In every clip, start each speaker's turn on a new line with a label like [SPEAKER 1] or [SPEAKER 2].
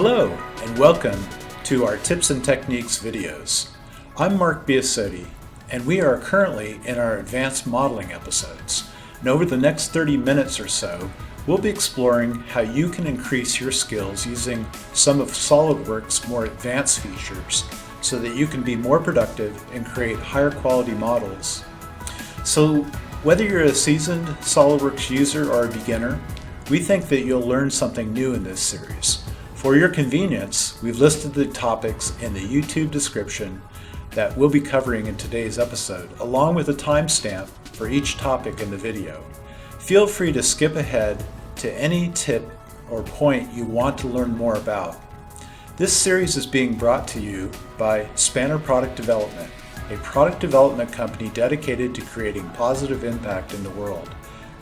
[SPEAKER 1] Hello and welcome to our Tips and Techniques videos. I'm Mark Biasotti and we are currently in our advanced modeling episodes. And over the next 30 minutes or so, we'll be exploring how you can increase your skills using some of SolidWorks' more advanced features so that you can be more productive and create higher quality models. So whether you're a seasoned SolidWorks user or a beginner, we think that you'll learn something new in this series. For your convenience, we've listed the topics in the YouTube description that we'll be covering in today's episode, along with a timestamp for each topic in the video. Feel free to skip ahead to any tip or point you want to learn more about. This series is being brought to you by Spanner Product Development, a product development company dedicated to creating positive impact in the world,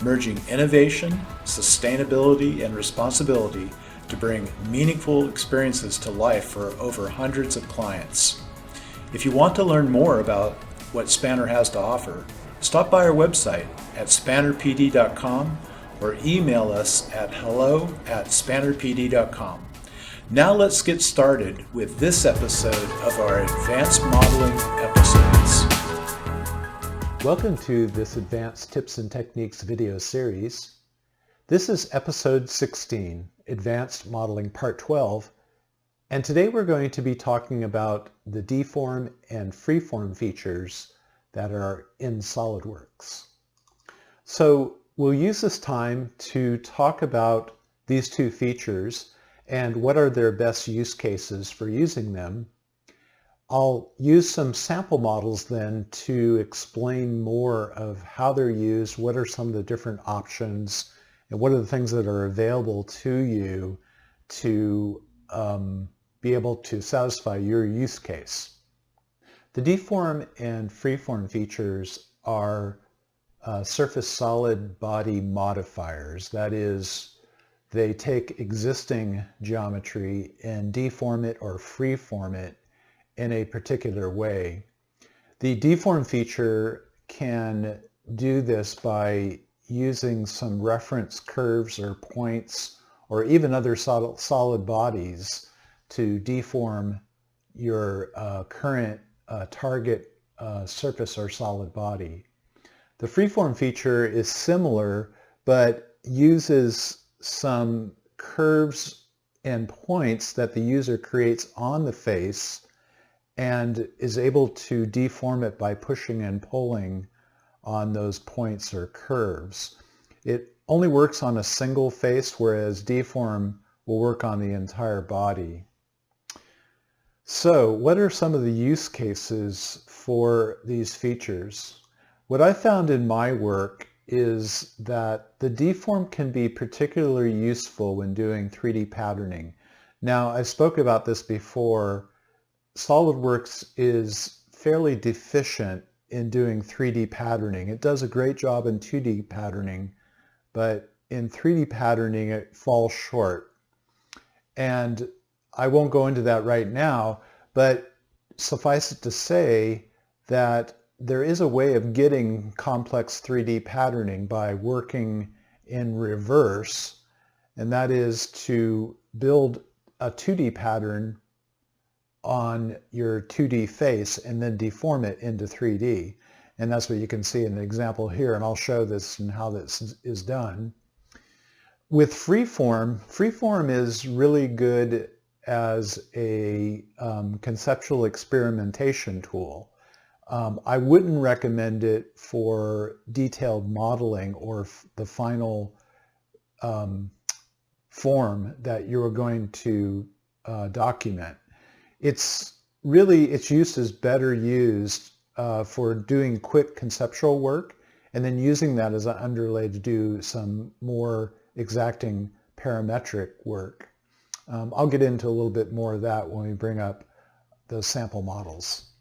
[SPEAKER 1] merging innovation, sustainability, and responsibility to bring meaningful experiences to life for over hundreds of clients. If you want to learn more about what Spanner has to offer, stop by our website at spannerpd.com or email us at hello@spannerpd.com. Now let's get started with this episode of our Advanced Modeling episodes.
[SPEAKER 2] Welcome to this Advanced Tips and Techniques video series. This is episode 16, Advanced Modeling Part 12, and today we're going to be talking about the Deform and Freeform features that are in SolidWorks. So we'll use this time to talk about these two features and what are their best use cases for using them. I'll use some sample models then to explain more of how they're used, what are some of the different options, and what are the things that are available to you to be able to satisfy your use case. The Deform and Freeform features are surface solid body modifiers. That is, they take existing geometry and deform it or freeform it in a particular way. The Deform feature can do this by using some reference curves or points or even other solid bodies to deform your current target surface or solid body. The Freeform feature is similar but uses some curves and points that the user creates on the face and is able to deform it by pushing and pulling on those points or curves. It only works on a single face, whereas Deform will work on the entire body. So what are some of the use cases for these features? What I found in my work is that the Deform can be particularly useful when doing 3D patterning. Now, I spoke about this before. SolidWorks is fairly deficient in doing 3D patterning. It does a great job in 2D patterning, but in 3D patterning it falls short. And I won't go into that right now, but suffice it to say that there is a way of getting complex 3D patterning by working in reverse, and that is to build a 2D pattern on your 2D face and then deform it into 3D. And that's what you can see in the example here, and I'll show this and how this is done. With Freeform, Freeform is really good as a conceptual experimentation tool. I wouldn't recommend it for detailed modeling or the final form that you're going to document. Its use is better used for doing quick conceptual work and then using that as an underlay to do some more exacting parametric work. I'll get into a little bit more of that when we bring up the sample models.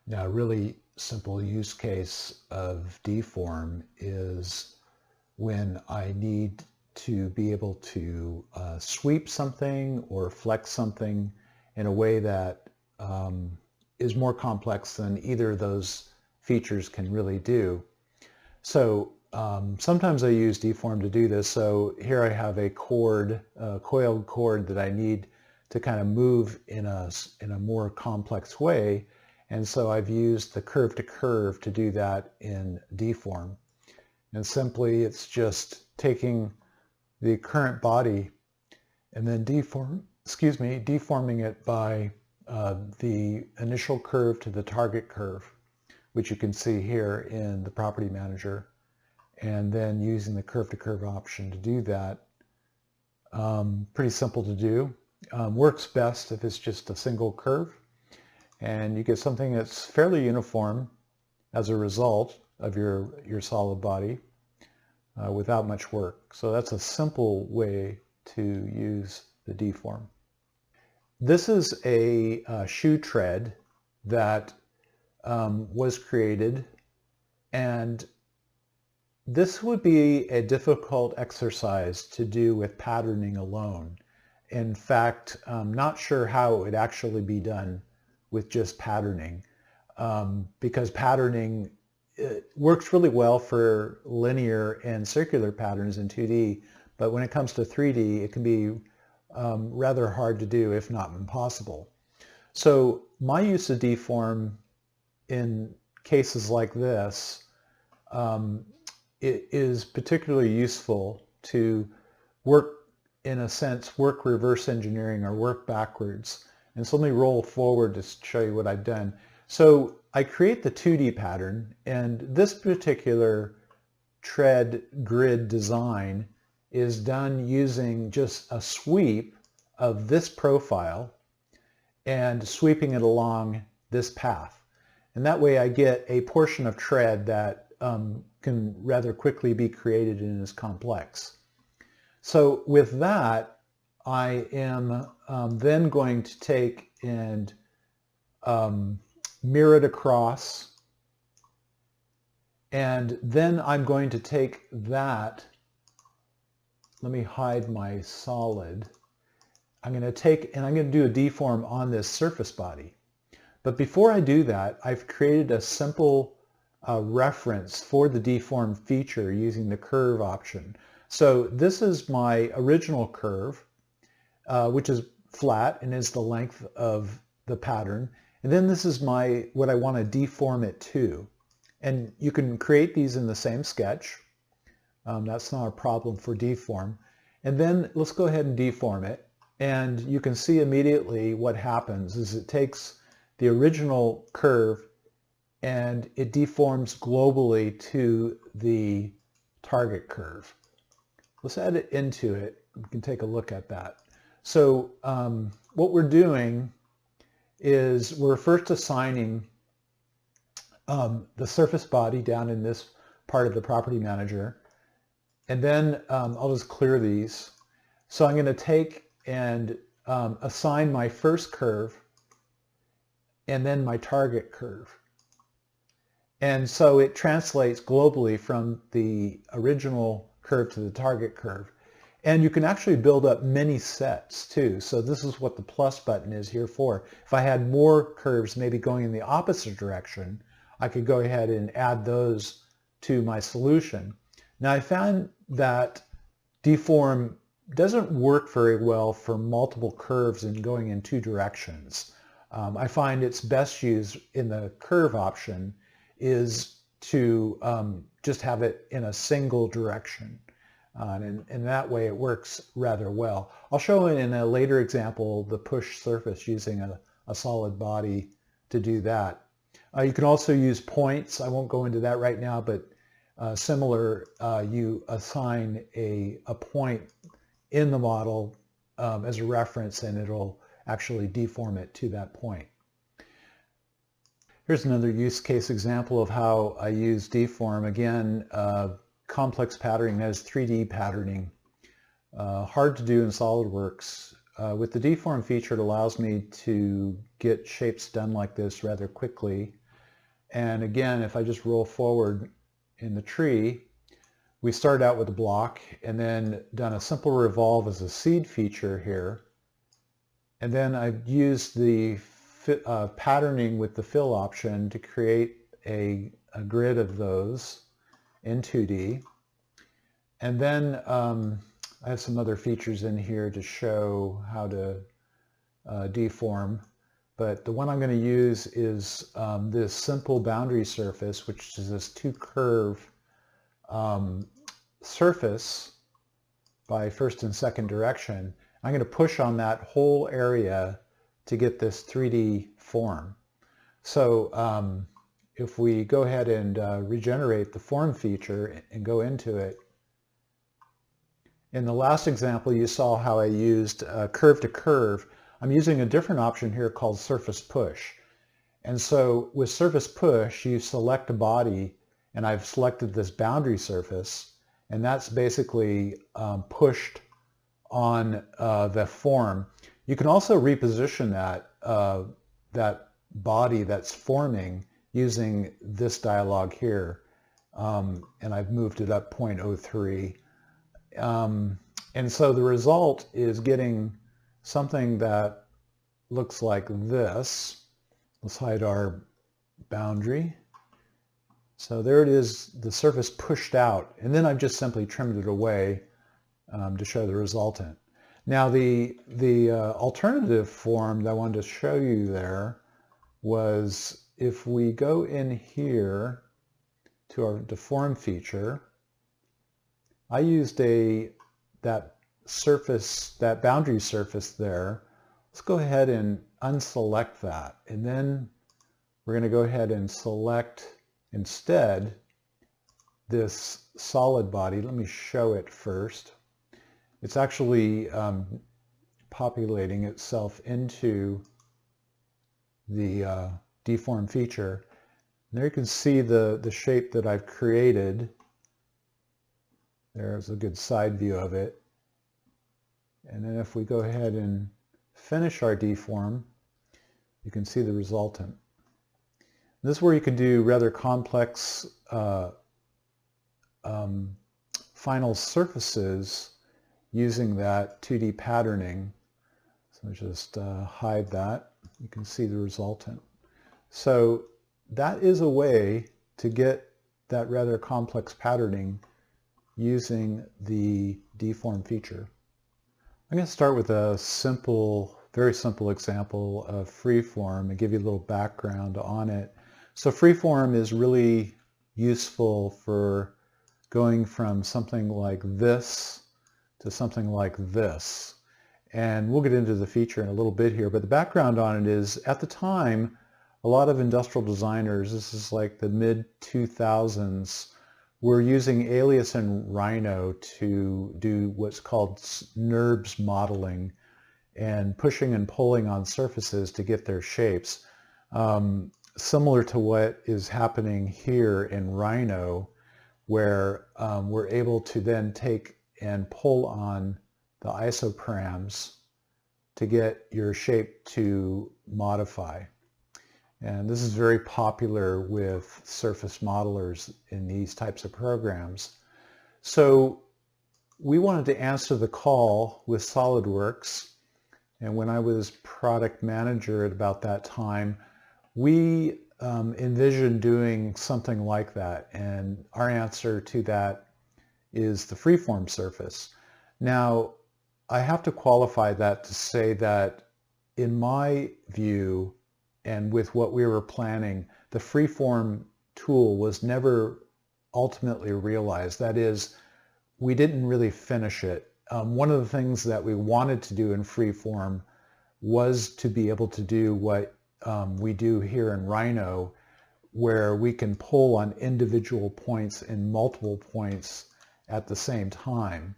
[SPEAKER 2] Now, a really simple use case of Deform is when I need to be able to sweep something or flex something in a way that is more complex than either of those features can really do. So Sometimes I use Deform to do this. So here I have a cord, a coiled cord that I need to kind of move in a more complex way. And so I've used the curve to curve to do that in Deform. And simply it's just taking the current body and then deforming it by the initial curve to the target curve, which you can see here in the Property Manager, and then using the curve to curve option to do that. Pretty simple to do. Works best if it's just a single curve, and you get something that's fairly uniform as a result of your solid body without much work. So that's a simple way to use the Deform. This is a shoe tread that was created, and this would be a difficult exercise to do with patterning alone. In fact, I'm not sure how it would actually be done with just patterning, because patterning works really well for linear and circular patterns in 2D, but when it comes to 3D, it can be rather hard to do, if not impossible. So my use of Deform in cases like this, it is particularly useful to work, in a sense, work reverse engineering or work backwards. And so let me roll forward to show you what I've done. So I create the 2D pattern, and this particular tread grid design is done using just a sweep of this profile and sweeping it along this path. And that way I get a portion of tread that can rather quickly be created and is complex. So with that, I am then going to take and mirror it across, and then I'm going to take that, let me hide my solid, I'm going to do a deform on this surface body. But before I do that, I've created a simple reference for the deform feature using the curve option. So this is my original curve, which is flat and is the length of the pattern. And then this is what I want to deform it to. And you can create these in the same sketch. That's not a problem for deform. And then let's go ahead and deform it. And you can see immediately what happens is it takes the original curve and it deforms globally to the target curve. Let's add it into it. We can take a look at that. So what we're doing is we're first assigning the surface body down in this part of the Property Manager, and then I'll just clear these. So I'm going to take and assign my first curve and then my target curve. And so it translates globally from the original curve to the target curve. And you can actually build up many sets too. So this is what the plus button is here for. If I had more curves maybe going in the opposite direction, I could go ahead and add those to my solution. Now I found that Deform doesn't work very well for multiple curves and going in two directions. I find it's best used in the curve option is to just have it in a single direction. And that way it works rather well. I'll show in a later example the push surface using a solid body to do that. You can also use points. I won't go into that right now, but similar, you assign a point in the model as a reference, and it'll actually deform it to that point. Here's another use case example of how I use Deform. Again, complex patterning as 3D patterning. Hard to do in SolidWorks. With the Deform feature, it allows me to get shapes done like this rather quickly. And again, if I just roll forward in the tree, we start out with a block and then done a simple revolve as a seed feature here. And then I've used the patterning with the fill option to create a grid of those in 2D. And then I have some other features in here to show how to deform. But the one I'm going to use is this simple boundary surface, which is this two-curve surface by first and second direction. I'm going to push on that whole area to get this 3D form. So if we go ahead and regenerate the form feature and go into it, in the last example you saw how I used curve to curve. I'm using a different option here called surface push. And so with surface push, you select a body, and I've selected this boundary surface, and that's basically pushed on the form. You can also reposition that body that's forming using this dialog here. And I've moved it up 0.03. And so the result is getting something that looks like this. Let's hide our boundary. So there it is, the surface pushed out, and then I've just simply trimmed it away to show the resultant. Now the alternative form that I wanted to show you there was if we go in here to our deform feature, I used that boundary surface there. Let's go ahead and unselect that, and then we're going to go ahead and select instead this solid body. Let me show it first. It's actually populating itself into the deform feature. And there you can see the shape that I've created. There's a good side view of it. And then if we go ahead and finish our deform, you can see the resultant. This is where you can do rather complex final surfaces using that 2D patterning. So just hide that. You can see the resultant. So that is a way to get that rather complex patterning using the deform feature. I'm going to start with a very simple example of freeform and give you a little background on it. So freeform is really useful for going from something like this to something like this. And we'll get into the feature in a little bit here, but the background on it is, at the time, a lot of industrial designers, this is like the mid-2000s, were using Alias and Rhino to do what's called NURBS modeling and pushing and pulling on surfaces to get their shapes. Similar to what is happening here in Rhino, where we're able to then take and pull on the isoparams to get your shape to modify. And this is very popular with surface modelers in these types of programs. So we wanted to answer the call with SolidWorks. And when I was product manager at about that time, we envisioned doing something like that. And our answer to that is the freeform surface. Now, I have to qualify that to say that in my view, and with what we were planning, the freeform tool was never ultimately realized. That is, we didn't really finish it. One of the things that we wanted to do in freeform was to be able to do what we do here in Rhino, where we can pull on individual points and multiple points at the same time.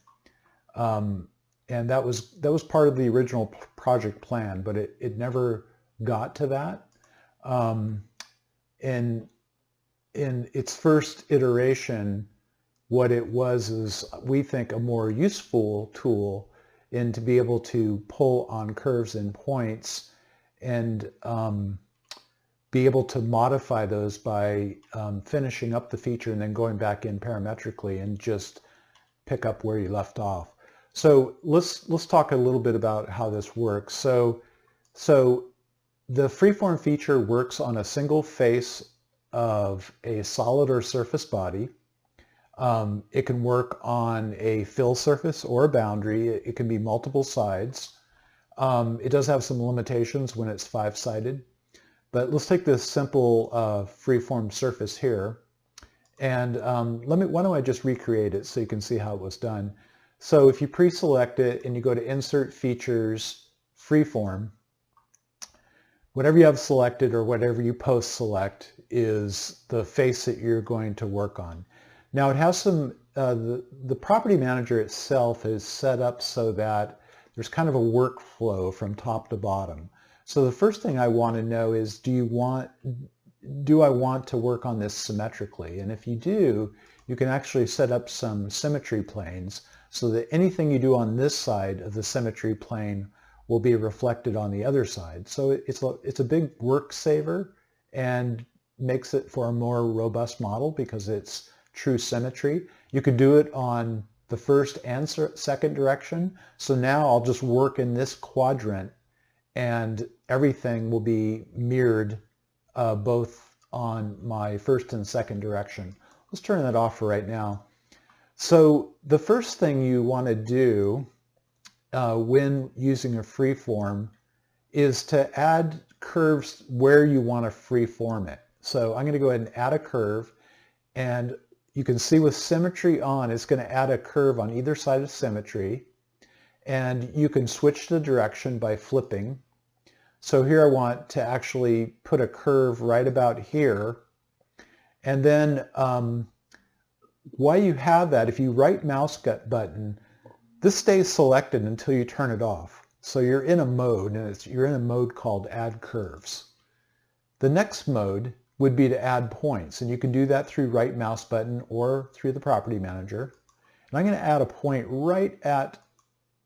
[SPEAKER 2] And that was part of the original project plan, but it never got to that. In its first iteration, what it was is, we think, a more useful tool in to be able to pull on curves and points and be able to modify those by finishing up the feature and then going back in parametrically and just pick up where you left off. So let's talk a little bit about how this works. So the freeform feature works on a single face of a solid or surface body. It can work on a fill surface or a boundary. It can be multiple sides. It does have some limitations when it's 5-sided. But let's take this simple freeform surface here. And why don't I just recreate it so you can see how it was done. So if you pre-select it and you go to Insert Features, Freeform, whatever you have selected or whatever you post-select is the face that you're going to work on. Now it has some, the property manager itself is set up so that there's kind of a workflow from top to bottom. So the first thing I want to know is, do I want to work on this symmetrically? And if you do, you can actually set up some symmetry planes so that anything you do on this side of the symmetry plane will be reflected on the other side. So it's a big work saver and makes it for a more robust model because it's true symmetry. You could do it on the first and second direction. So now I'll just work in this quadrant and everything will be mirrored both on my first and second direction. Let's turn that off for right now. So the first thing you want to do when using a freeform is to add curves where you want to freeform it. So I'm going to go ahead and add a curve, and you can see with symmetry on, it's going to add a curve on either side of symmetry, and you can switch the direction by flipping. So here I want to actually put a curve right about here, and then while you have that, if you right mouse button, this stays selected until you turn it off. So you're in a mode, and you're in a mode called Add Curves. The next mode would be to add points, and you can do that through right mouse button or through the property manager. And I'm going to add a point right at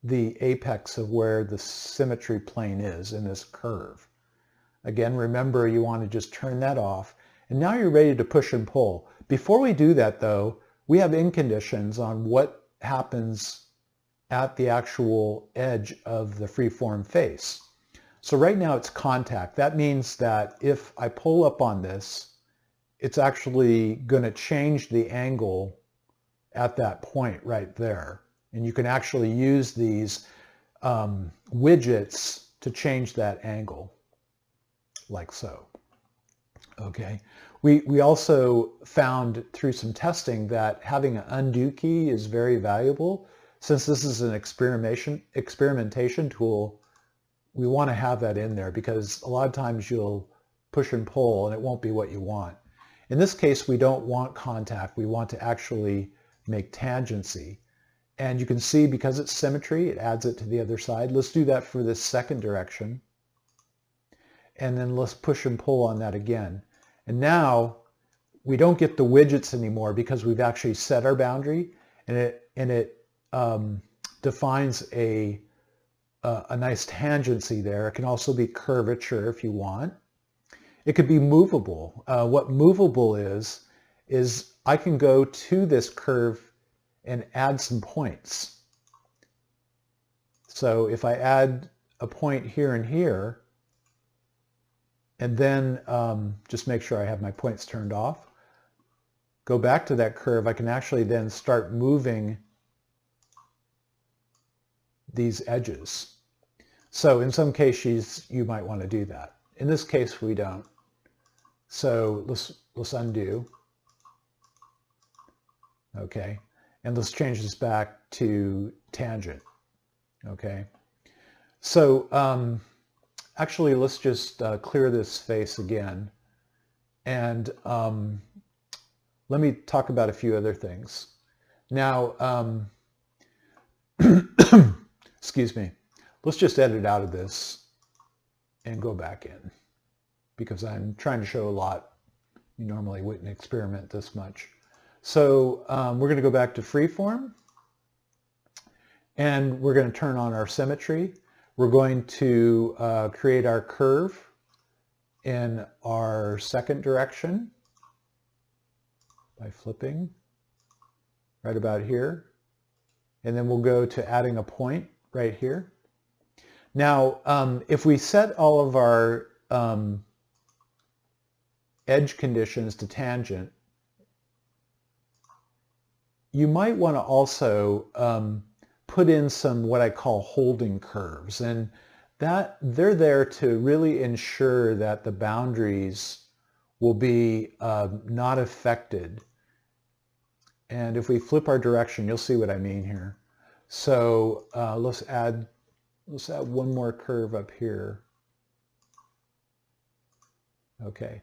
[SPEAKER 2] the apex of where the symmetry plane is in this curve. Again, remember you want to just turn that off. And now you're ready to push and pull. Before we do that though, we have in conditions on what happens at the actual edge of the freeform face. So right now it's contact. That means that if I pull up on this, it's actually going to change the angle at that point right there. And you can actually use these widgets to change that angle, like so. Okay. We also found through some testing that having an undo key is very valuable. Since this is an experimentation tool, we want to have that in there because a lot of times you'll push and pull and it won't be what you want. In this case, we don't want contact. We want to actually make tangency. And you can see because it's symmetry, it adds it to the other side. Let's do that for this second direction. And then let's push and pull on that again. And now we don't get the widgets anymore because we've actually set our boundary, and it defines a nice tangency there. It can also be curvature if you want. It could be movable. What movable is I can go to this curve and add some points. So if I add a point here and here, and then just make sure I have my points turned off, go back to that curve, I can actually then start moving these edges. So in some cases you might want to do that. In this case we don't. So let's undo. Okay, and let's change this back to tangent. Okay, so actually let's just clear this face again, and let me talk about a few other things. Now, excuse me, let's just edit out of this and go back in because I'm trying to show a lot. You normally wouldn't experiment this much. So we're going to go back to freeform, and we're going to turn on our symmetry. We're going to create our curve in our second direction by flipping right about here. And then we'll go to adding a point right here. Now, if we set all of our edge conditions to tangent, you might want to also put in some what I call holding curves, and that they're there to really ensure that the boundaries will be not affected. And if we flip our direction, you'll see what I mean here. So let's add one more curve up here. Okay.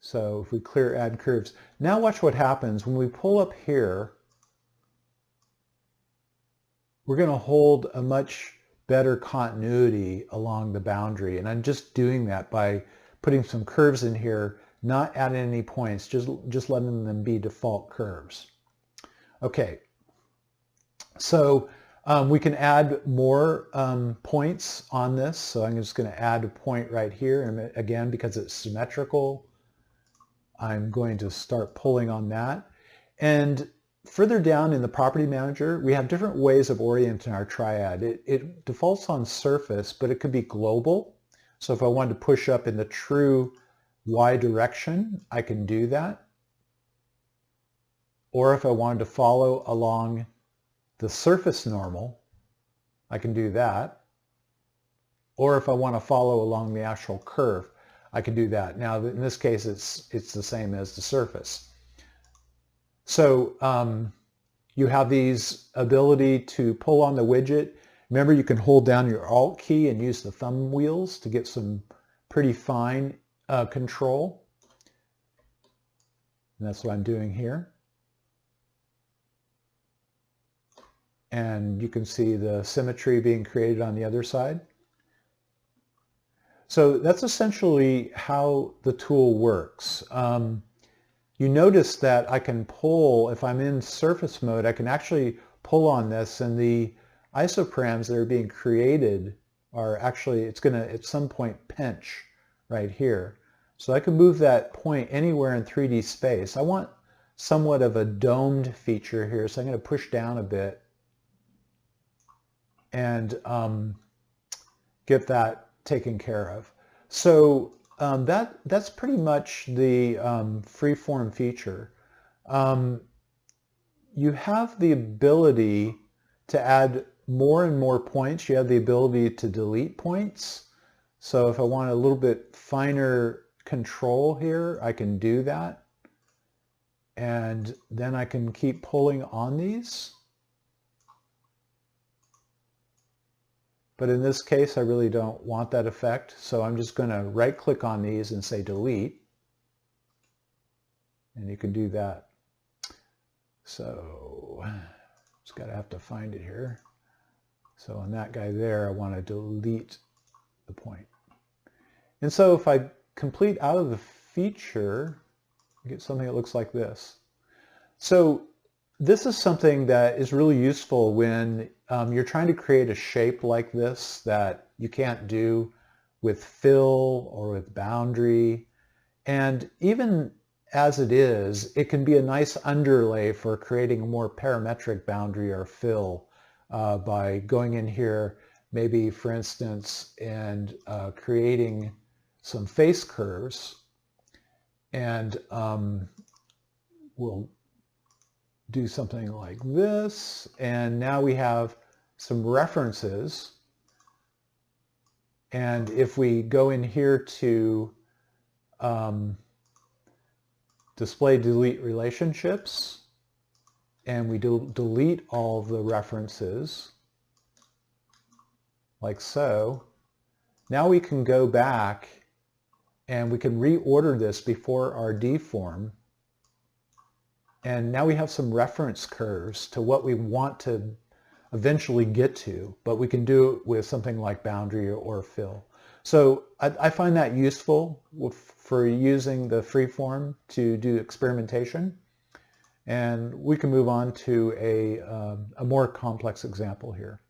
[SPEAKER 2] So if we clear add curves, now watch what happens when we pull up here. We're going to hold a much better continuity along the boundary, and I'm just doing that by putting some curves in here, not adding any points, just letting them be default curves. Okay, so we can add more points on this. So I'm just going to add a point right here, and again, because it's symmetrical, I'm going to start pulling on that. And further down in the property manager, we have different ways of orienting our triad. It defaults on surface, but it could be global. So if I wanted to push up in the true Y direction, I can do that. Or if I wanted to follow along the surface normal, I can do that. Or if I want to follow along the actual curve, I can do that. Now, in this case, it's the same as the surface. So you have these ability to pull on the widget. Remember, you can hold down your Alt key and use the thumb wheels to get some pretty fine control. And that's what I'm doing here. And you can see the symmetry being created on the other side. So that's essentially how the tool works. You notice that I can pull, if I'm in surface mode, I can actually pull on this, and the isoparams that are being created are actually, it's going to at some point pinch right here. So I can move that point anywhere in 3D space. I want somewhat of a domed feature here, so I'm going to push down a bit and get that taken care of. So that's pretty much the freeform feature. You have the ability to add more and more points. You have the ability to delete points. So if I want a little bit finer control here, I can do that. And then I can keep pulling on these. But in this case, I really don't want that effect. So I'm just going to right click on these and say delete. And you can do that. So just got to have to find it here. So on that guy there, I want to delete the point. And so if I complete out of the feature, I get something that looks like this. So this is something that is really useful when you're trying to create a shape like this that you can't do with fill or with boundary. And even as it is, it can be a nice underlay for creating a more parametric boundary or fill by going in here, maybe for instance, and creating some face curves. And we'll do something like this, and now we have some references. And if we go in here to display delete relationships, and we delete all the references like so, now we can go back and we can reorder this before our deform. And now we have some reference curves to what we want to eventually get to, but we can do it with something like boundary or fill. So I find that useful for using the freeform to do experimentation. And we can move on to a more complex example here.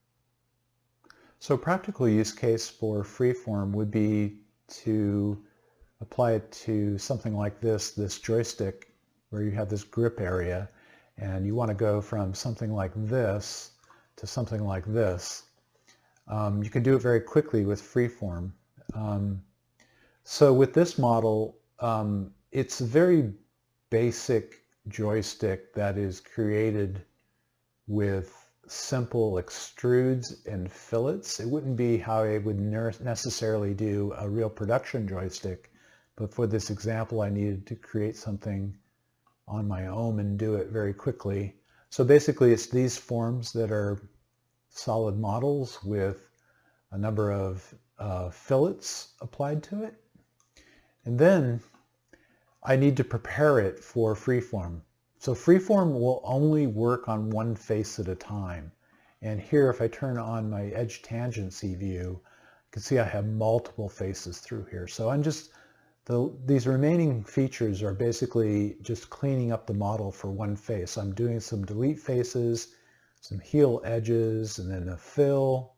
[SPEAKER 2] So a practical use case for freeform would be to apply it to something like this joystick, where you have this grip area, and you want to go from something like this to something like this. You can do it very quickly with freeform. So with this model, it's a very basic joystick that is created with simple extrudes and fillets. It wouldn't be how I would necessarily do a real production joystick, but for this example I needed to create something on my own and do it very quickly. So basically it's these forms that are solid models with a number of fillets applied to it. And then I need to prepare it for freeform. So freeform will only work on one face at a time. And here, if I turn on my edge tangency view, you can see I have multiple faces through here. So I'm just, these remaining features are basically just cleaning up the model for one face. I'm doing some delete faces, some heel edges, and then a fill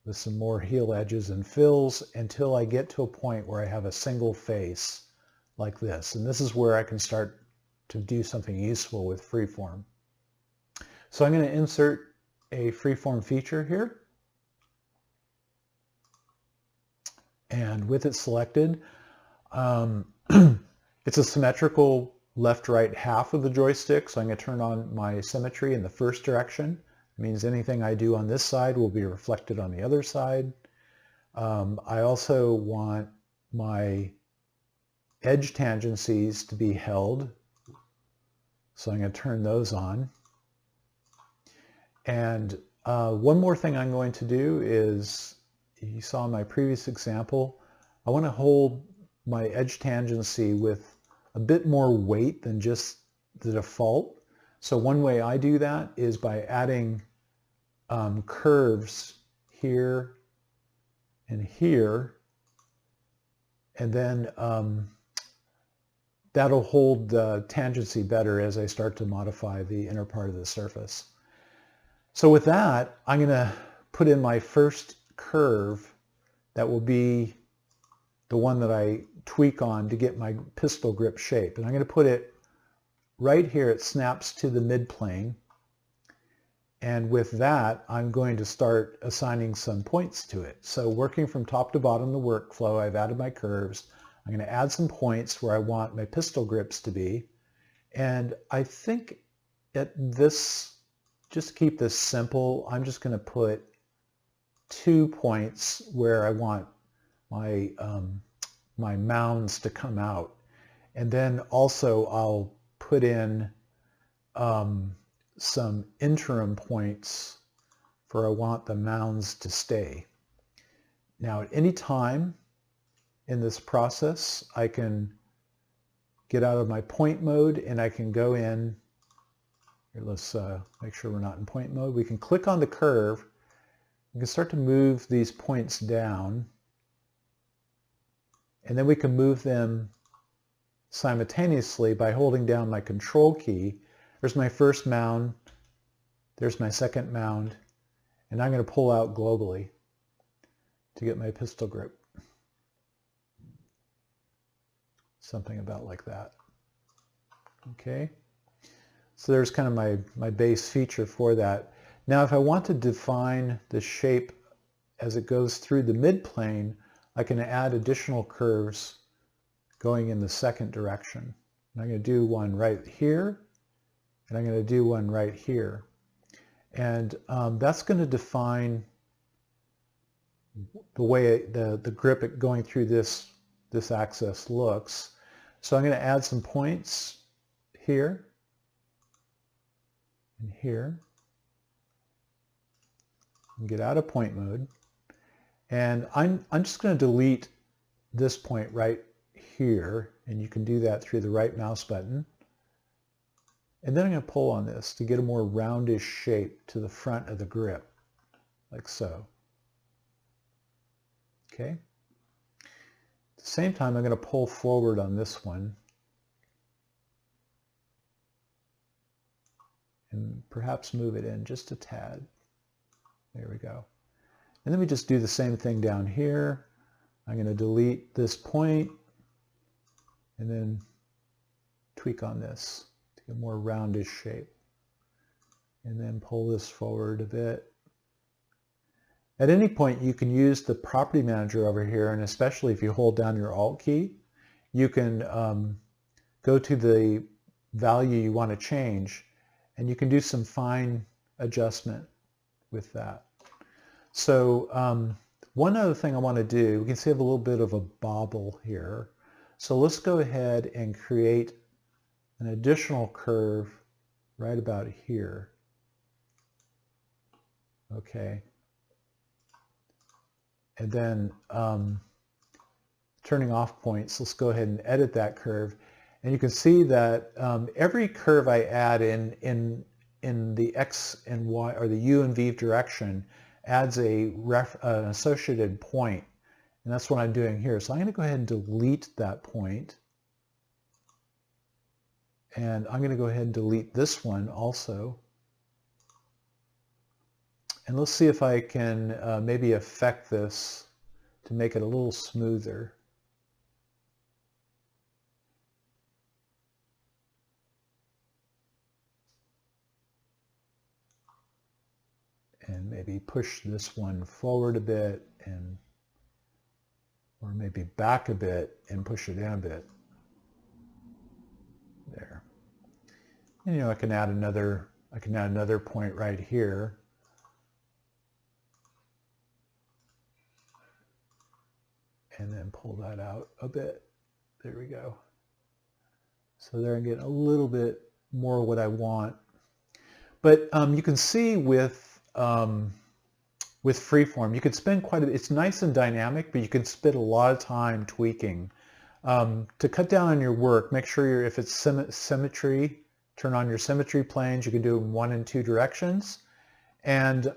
[SPEAKER 2] with some more heel edges and fills until I get to a point where I have a single face like this. And this is where I can start to do something useful with freeform. So I'm going to insert a freeform feature here. And with it selected, it's a symmetrical left-right half of the joystick. So I'm going to turn on my symmetry in the first direction. It means anything I do on this side will be reflected on the other side. I also want my edge tangencies to be held. So I'm going to turn those on. And one more thing I'm going to do is, you saw in my previous example, I want to hold my edge tangency with a bit more weight than just the default. So one way I do that is by adding curves here and here, and then that'll hold the tangency better as I start to modify the inner part of the surface. So with that, I'm going to put in my first curve that will be the one that I tweak on to get my pistol grip shape. And I'm going to put it right here. It snaps to the mid plane. And with that, I'm going to start assigning some points to it. So working from top to bottom the workflow, I've added my curves. I'm going to add some points where I want my pistol grips to be. And I think at this, just to keep this simple, I'm just going to put 2 points where I want my, my mounds to come out. And then also I'll put in some interim points for I want the mounds to stay. Now at any time in this process, I can get out of my point mode and I can go in. Here, let's make sure we're not in point mode. We can click on the curve. We can start to move these points down, and then we can move them simultaneously by holding down my control key. There's my first mound, there's my second mound, and I'm going to pull out globally to get my pistol grip. Something about like that. Okay, so there's kind of my base feature for that. Now if I want to define the shape as it goes through the mid plane, I can add additional curves going in the second direction. And I'm going to do one right here, and I'm going to do one right here. And that's going to define the way the grip going through this axis looks. So I'm going to add some points here and here, and get out of point mode. And I'm just going to delete this point right here, and you can do that through the right mouse button. And then I'm going to pull on this to get a more roundish shape to the front of the grip, like so. Okay. At the same time, I'm going to pull forward on this one, and perhaps move it in just a tad. There we go. And then we just do the same thing down here. I'm going to delete this point and then tweak on this to get a more roundish shape. And then pull this forward a bit. At any point you can use the property manager over here, and especially if you hold down your Alt key, you can go to the value you want to change, and you can do some fine adjustment with that. So one other thing I want to do, we can see I have a little bit of a bobble here. So let's go ahead and create an additional curve right about here. Okay. And then turning off points, let's go ahead and edit that curve. And you can see that every curve I add in the X and Y, or the U and V direction, adds an associated point. And that's what I'm doing here. So I'm going to go ahead and delete that point. And I'm going to go ahead and delete this one also. And let's see if I can maybe affect this to make it a little smoother. And maybe push this one forward a bit, or maybe back a bit and push it in a bit. There. And I can add another point right here. And then pull that out a bit. There we go. So there I get a little bit more what I want. But you can see with freeform, you could spend quite a bit. It's nice and dynamic, but you can spend a lot of time tweaking. To cut down on your work, make sure if it's symmetry, turn on your symmetry planes. You can do it in 1 and 2 directions. And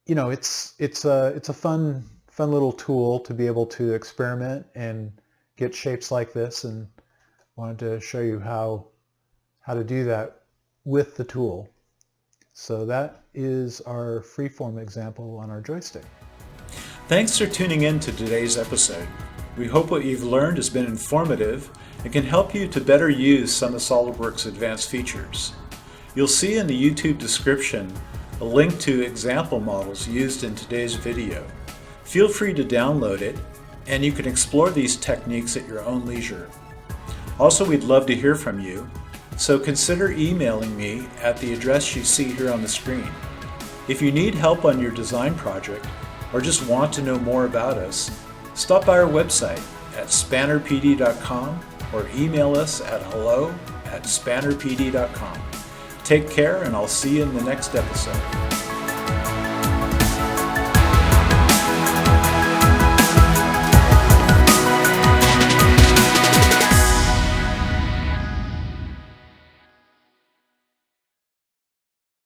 [SPEAKER 2] it's a fun little tool to be able to experiment and get shapes like this, and wanted to show you how to do that with the tool. So that is our freeform example on our joystick.
[SPEAKER 1] Thanks for tuning in to today's episode. We hope what you've learned has been informative and can help you to better use some of SolidWorks' advanced features. You'll see in the YouTube description a link to example models used in today's video. Feel free to download it, and you can explore these techniques at your own leisure. Also, we'd love to hear from you, so consider emailing me at the address you see here on the screen. If you need help on your design project or just want to know more about us, stop by our website at spannerpd.com or email us at hello@spannerpd.com. Take care, and I'll see you in the next episode.